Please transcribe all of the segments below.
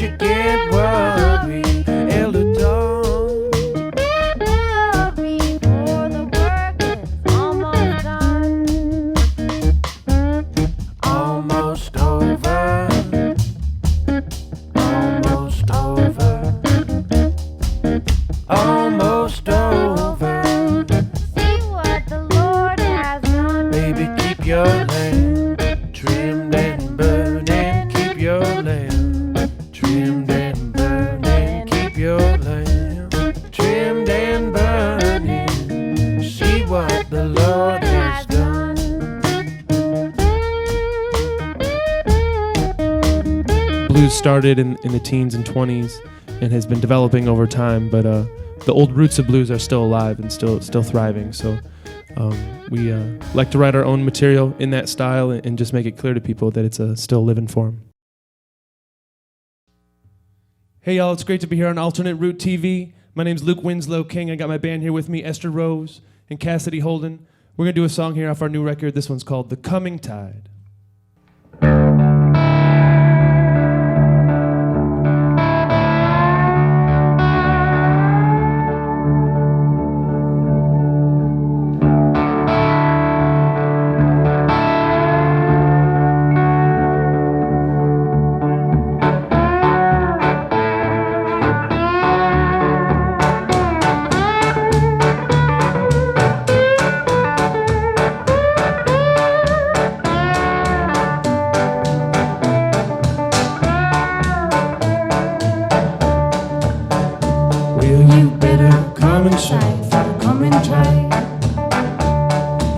you get worried, Elder Dawn? Worry, for the work is almost done. Almost over. Almost over. Almost over. See what the Lord has done. Baby, keep your lamp trimmed and burning. Keep your lamp trimmed and burning. Keep your lamp trimmed and burning. See what the Lord has done. Blues started in the teens and 20s and has been developing over time, but the old roots of blues are still alive and still thriving. So we like to write our own material in that style and just make it clear to people that it's a still living form. Hey y'all, it's great to be here on Alternate Route TV. My name's Luke Winslow-King. I got my band here with me, Esther Rose and Cassidy Holden. We're gonna do a song here off our new record. This one's called The Coming Tide.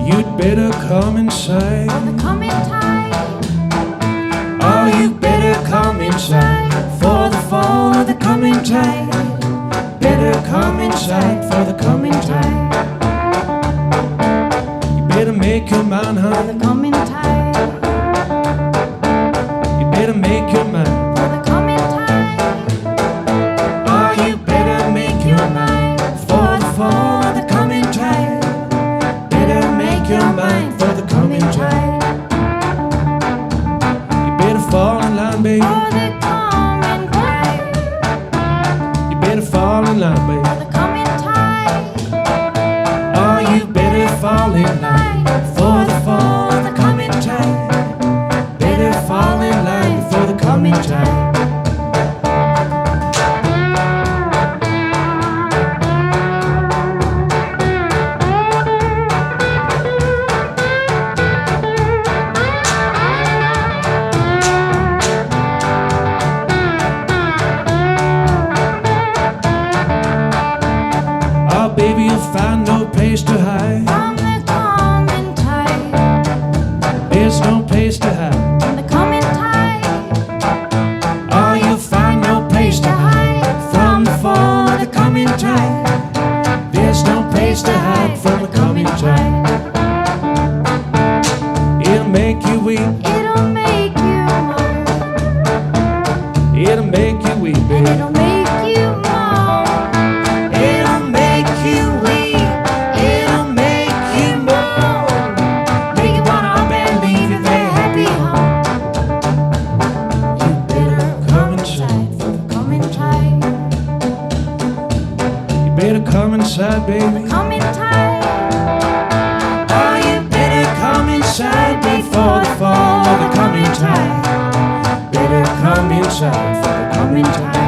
You'd better come inside. For the coming tide. Oh, you better come inside for the fall of the coming tide. Better come inside for the coming tide. You better make your mind, For honey. the coming tide. You better make your mind. For the coming tide. Oh, you better make your mind for the fall of the coming tide. Better make your mind for the coming tide. You better fall in line, baby. For the coming tide. You better fall in line, baby. For the coming tide. Oh, you better fall in line for the fall of the coming tide. Better fall in line for the coming tide. Oh, baby, you'll find no place to hide. From the coming tide. There's no place to hide. From the coming tide. Oh, you'll find no place to hide from the fall of the coming tide. There's no place to hide from the coming tide. It'll make you weep. It'll make you moan. It'll make you weep, And baby. it'll make you moan. It'll make you weep. It'll make you moan. Make you wanna up and leave your very happy home. You better come inside. For the coming tide. You better come inside, baby. Coming tide. Oh, you better come inside before the fall of the coming tide. Better come inside for the coming tide.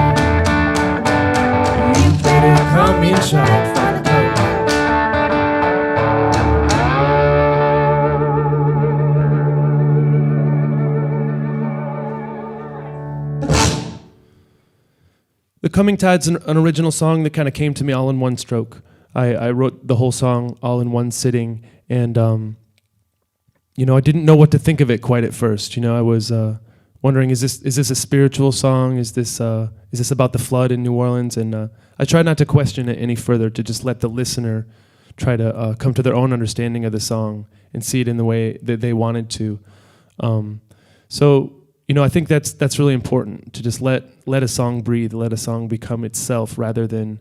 You better come inside for the coming tide. The Coming Tide's an original song that kind of came to me all in one stroke. I wrote the whole song all in one sitting, and I didn't know what to think of it quite at first. I was wondering, is this a spiritual song? Is this about the flood in New Orleans? And I tried not to question it any further, to just let the listener try to come to their own understanding of the song and see it in the way that they wanted to. I think that's really important, to just let a song breathe, let a song become itself, rather than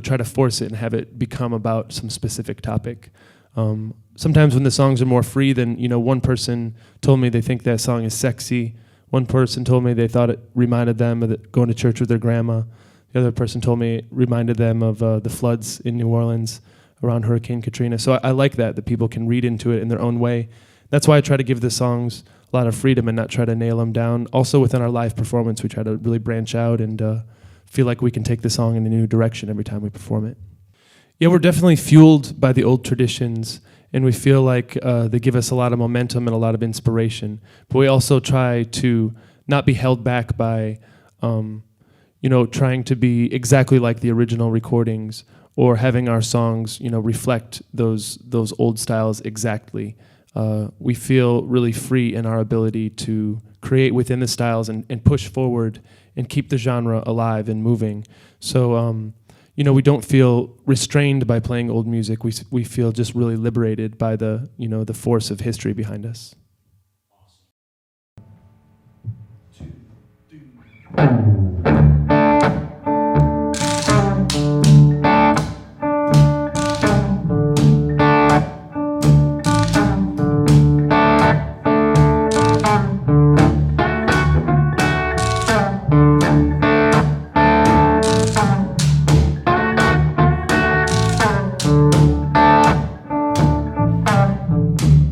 try to force it and have it become about some specific topic. Sometimes when the songs are more free, then one person told me they think that song is sexy. One person told me they thought it reminded them of going to church with their grandma. The other person told me it reminded them of the floods in New Orleans around Hurricane Katrina. So I like that people can read into it in their own way. That's why I try to give the songs a lot of freedom and not try to nail them down. Also within our live performance, we try to really branch out and feel like we can take the song in a new direction every time we perform it. Yeah, we're definitely fueled by the old traditions, and we feel like they give us a lot of momentum and a lot of inspiration. But we also try to not be held back by, trying to be exactly like the original recordings or having our songs, reflect those old styles exactly. We feel really free in our ability to create within the styles and push forward and keep the genre alive and moving. So, we don't feel restrained by playing old music. We feel just really liberated by the force of history behind us.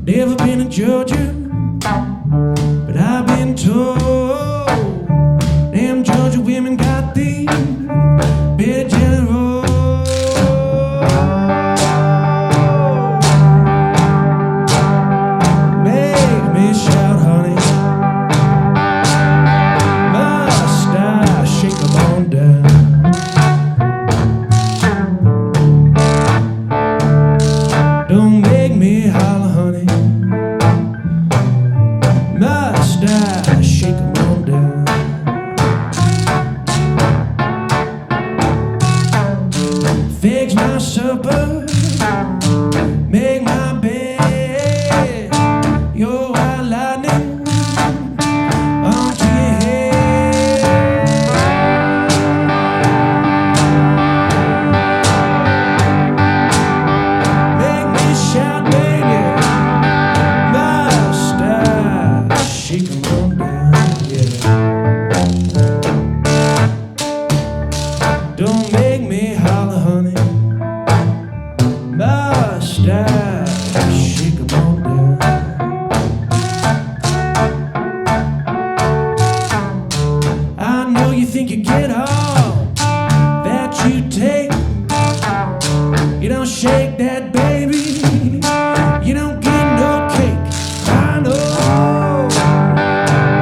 Never been in Georgia, but I've been told them Georgia women got the better general. Make me shout, honey. Must I shake 'em on down? Don't make me holler, honey. Must I shake 'em on down? Fix my supper, make my bed. Your white lightning onto your head. Make me shout, baby. Must I shake 'em on down? Yeah. Don't make me holler, honey. Must I shake 'em on down? I know you think you get all that you take. You don't shake that, baby. You don't get no cake. I know.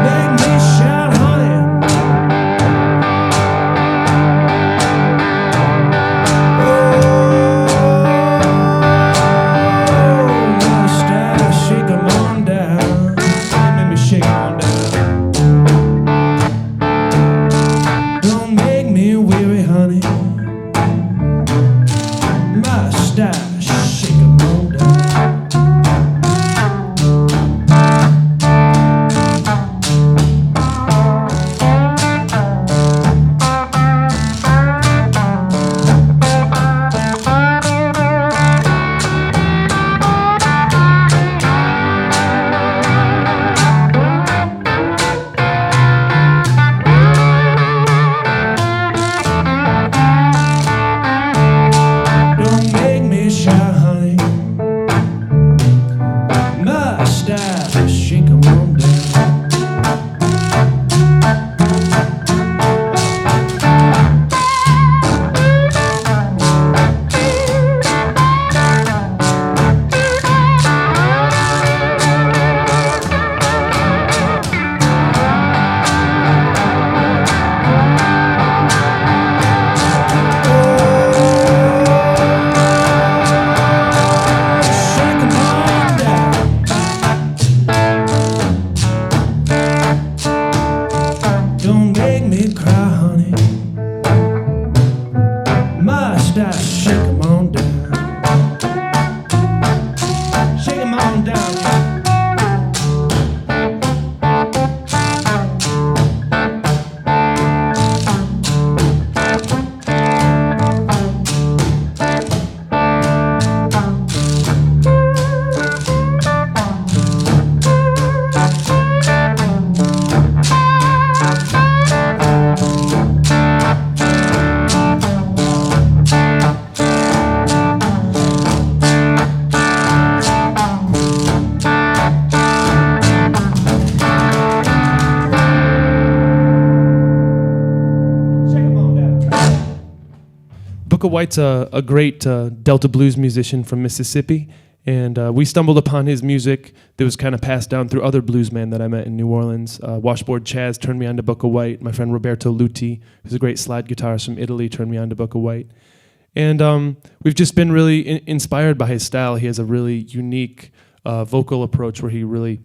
Make me shout, honey. Oh, must I shake 'em on down? Make me shake 'em on down. Don't make me weary, honey. Must I shake 'em on down? Don't make me shout, honey. Must I shake 'em on down? Shake 'em on down. Don't make me cry, honey. Must I shake 'em on down? Shake 'em on down. Bukka White's a great Delta blues musician from Mississippi, and we stumbled upon his music that was kind of passed down through other bluesmen that I met in New Orleans. Washboard Chaz turned me on to Bukka White. My friend Roberto Luti, who's a great slide guitarist from Italy, turned me on to Bukka White. And we've just been really inspired by his style. He has a really unique vocal approach where he really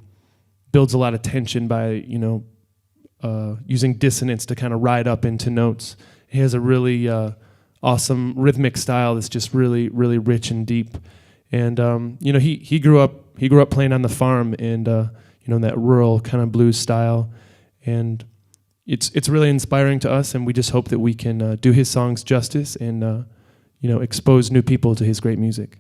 builds a lot of tension by, using dissonance to kind of ride up into notes. He has a really awesome rhythmic style that's just really, really rich and deep. And he grew up playing on the farm and in that rural kind of blues style. And it's really inspiring to us, and we just hope that we can do his songs justice and expose new people to his great music.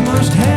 Must have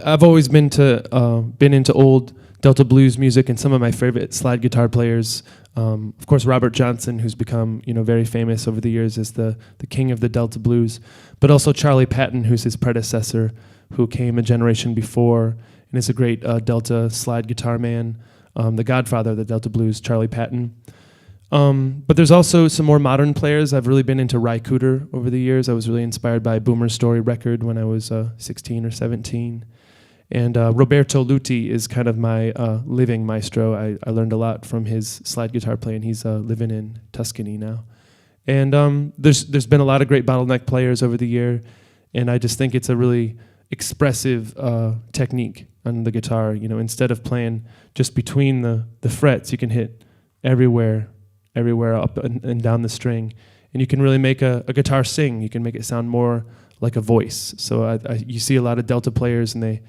I've always been into old Delta blues music, and some of my favorite slide guitar players, of course, Robert Johnson, who's become very famous over the years as the king of the Delta blues, but also Charlie Patton, who's his predecessor, who came a generation before and is a great Delta slide guitar man, the godfather of the Delta blues, Charlie Patton. But there's also some more modern players. I've really been into Ry Cooder over the years. I was really inspired by Boomer Story record when I was 16 or 17. And Roberto Luti is kind of my living maestro. I learned a lot from his slide guitar playing. He's living in Tuscany now. And there's been a lot of great bottleneck players over the year, and I just think it's a really expressive technique on the guitar. Instead of playing just between the frets, you can hit everywhere up and down the string, and you can really make a guitar sing. You can make it sound more like a voice. So you see a lot of Delta players, and they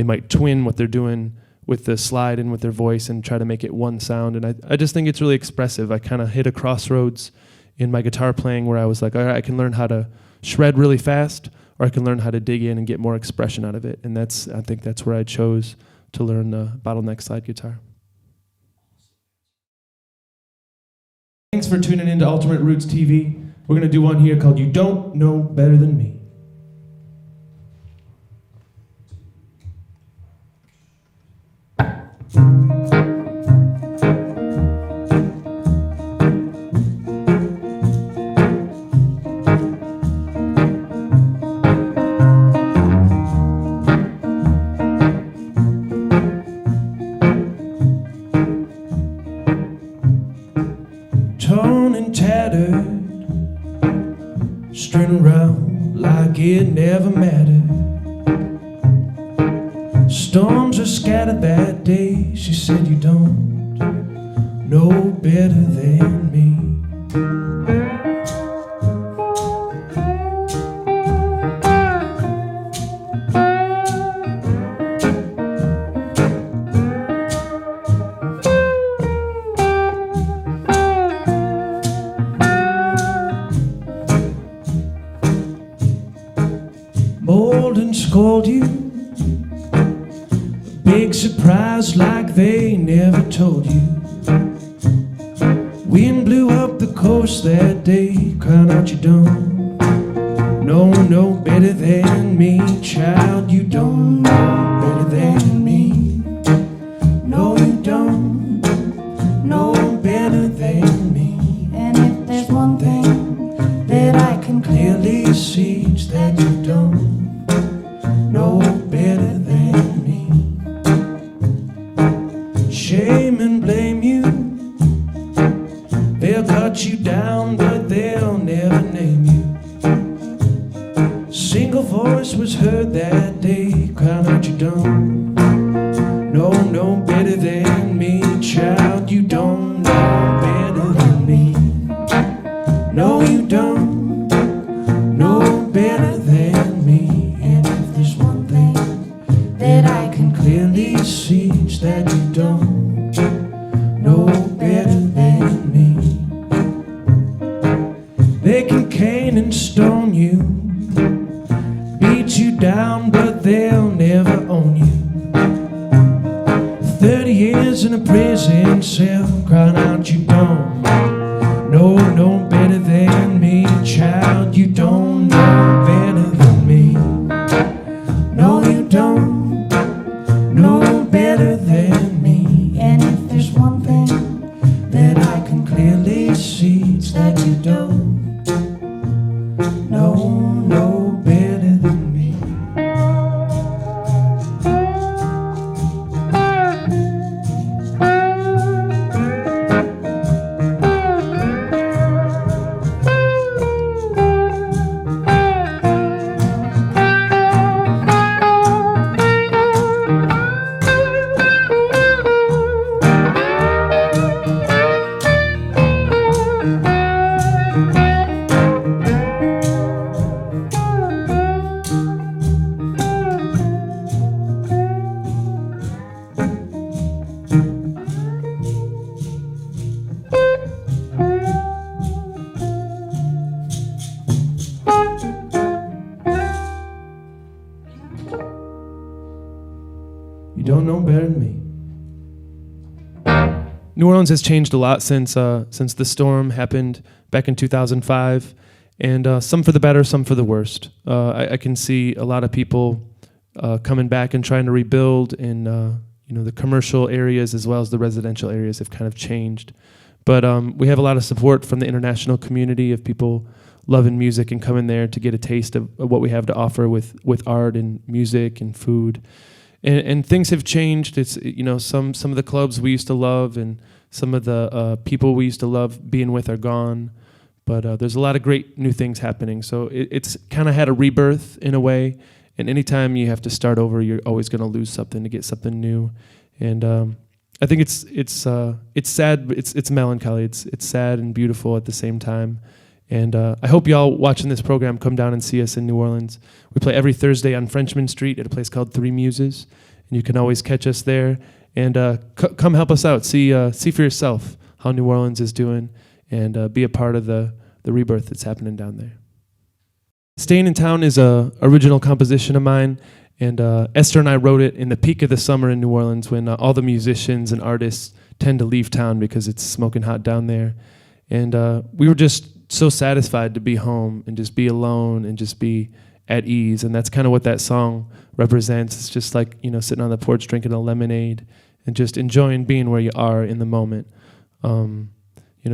might twin what they're doing with the slide and with their voice and try to make it one sound. And I just think it's really expressive. I kind of hit a crossroads in my guitar playing where I was like, all right, I can learn how to shred really fast, or I can learn how to dig in and get more expression out of it. And I think that's where I chose to learn the bottleneck slide guitar. Thanks for tuning into Alternate Roots TV. We're going to do one here called You Don't Know Better Than Me. Torn and tattered, strewn around like it never mattered. Storms were scattered that day. She said, you don't know better than me. Mold and scold you, big surprise like they never told you. Wind blew up the coast that day, crying out you don't know better than me. Child, you don't know better than me. No, you don't know better than me. And if there's one thing that I can Clearly see it's that you don't know better than me. Shame and blame you, they'll cut you down, but they'll never name you. Single voice was heard that day, crying out you don't know better than me. Child, you don't know better than me. No, you don't know better than me. And if there's one thing that I can clearly see, it's that you don't know better than me. They can cane and stone you, beat you down, but they'll never own you. 30 years in a prison cell, crying out you don't know better than me. Child, you don't know better than me. No, you don't know better than me. And if there's one thing That I can clearly see, it's that you don't know better than me. You don't know better than me. New Orleans has changed a lot since the storm happened back in 2005, and some for the better, some for the worst. I can see a lot of people coming back and trying to rebuild, and the commercial areas as well as the residential areas have kind of changed. But we have a lot of support from the international community of people loving music and coming there to get a taste of what we have to offer with art and music and food. And things have changed. It's some of the clubs we used to love and some of the people we used to love being with are gone. But there's a lot of great new things happening. So it's kind of had a rebirth in a way. And anytime you have to start over, you're always going to lose something to get something new. And I think it's sad, but it's melancholy. It's sad and beautiful at the same time. And I hope y'all watching this program come down and see us in New Orleans. We play every Thursday on Frenchman Street at a place called Three Muses, and you can always catch us there. And come help us out. See for yourself how New Orleans is doing, and be a part of the rebirth that's happening down there. Staying in Town is a original composition of mine, and Esther and I wrote it in the peak of the summer in New Orleans when all the musicians and artists tend to leave town because it's smoking hot down there. And we were just so satisfied to be home and just be alone and just be at ease. And that's kind of what that song represents. It's just like, sitting on the porch drinking a lemonade and just enjoying being where you are in the moment.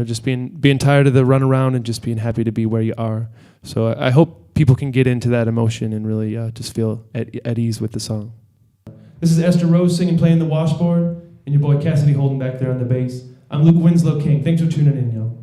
Just being tired of the runaround and just being happy to be where you are. So I hope people can get into that emotion and really just feel at ease with the song. This is Esther Rose singing, playing the washboard, and your boy Cassidy Holden back there on the bass. I'm Luke Winslow-King. Thanks for tuning in, y'all.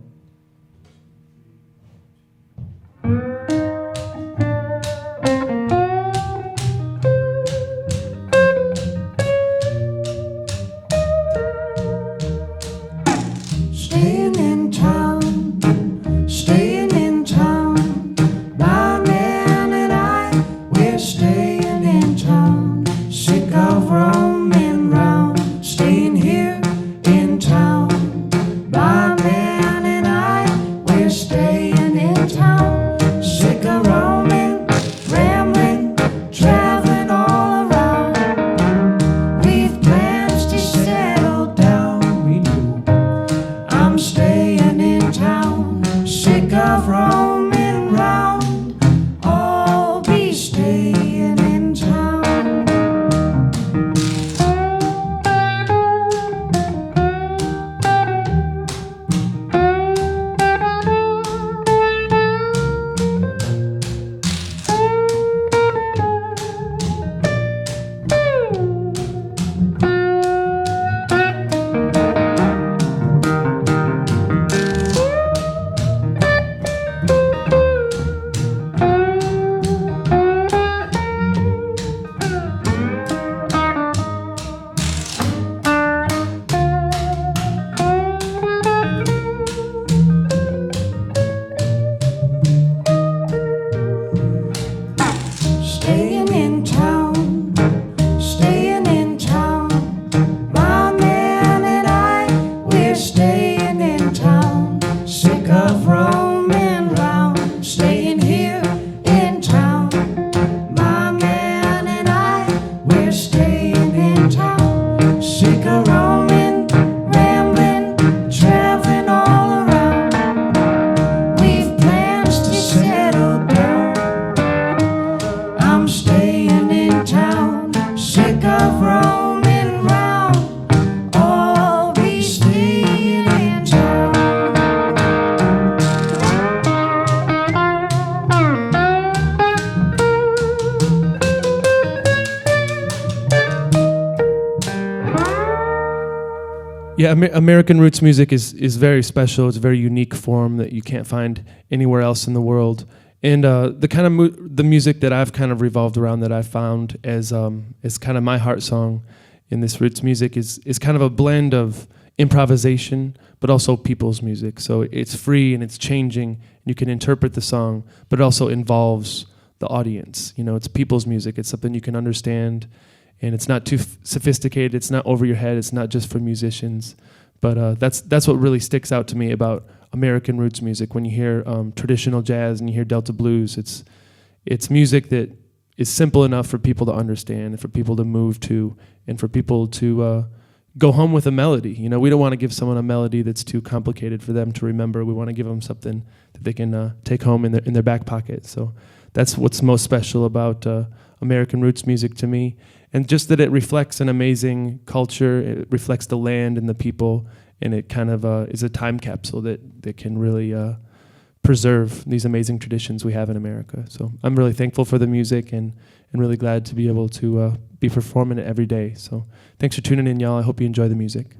Staying in town, staying in town. My man and I, we're staying in town. Sick of roaming round, staying here in town. My man and I, we're staying in town. Sick of roaming, rambling, traveling all around. We've plans to settle down, we do. I'm staying in town, sick of roaming round. I'll be staying in town. Staying in town, staying in town. My man and I, we're staying in town. Sick of roaming round, staying here in town. My man and I, we're staying in town. Sick of roaming, rambling, traveling all around. We've plans to settle down. I'm staying in town, sick of roaming round. I'll be staying in town. Yeah, American roots music is very special. It's a very unique form that you can't find anywhere else in the world. And the kind of the music that I've kind of revolved around, that I've found as kind of my heart song in this roots music is kind of a blend of improvisation, but also people's music. So it's free and it's changing. You can interpret the song, but it also involves the audience. It's people's music. It's something you can understand, and it's not too sophisticated. It's not over your head. It's not just for musicians. But that's what really sticks out to me about American roots music. When you hear traditional jazz and you hear Delta blues, it's music that is simple enough for people to understand, and for people to move to, and for people to go home with a melody. You know, we don't want to give someone a melody that's too complicated for them to remember. We want to give them something that they can take home in their back pocket. So that's what's most special about American roots music to me, and just that it reflects an amazing culture. It reflects the land and the people, and it kind of is a time capsule that can really preserve these amazing traditions we have in America. So I'm really thankful for the music, and really glad to be able to be performing it every day. So thanks for tuning in, y'all. I hope you enjoy the music.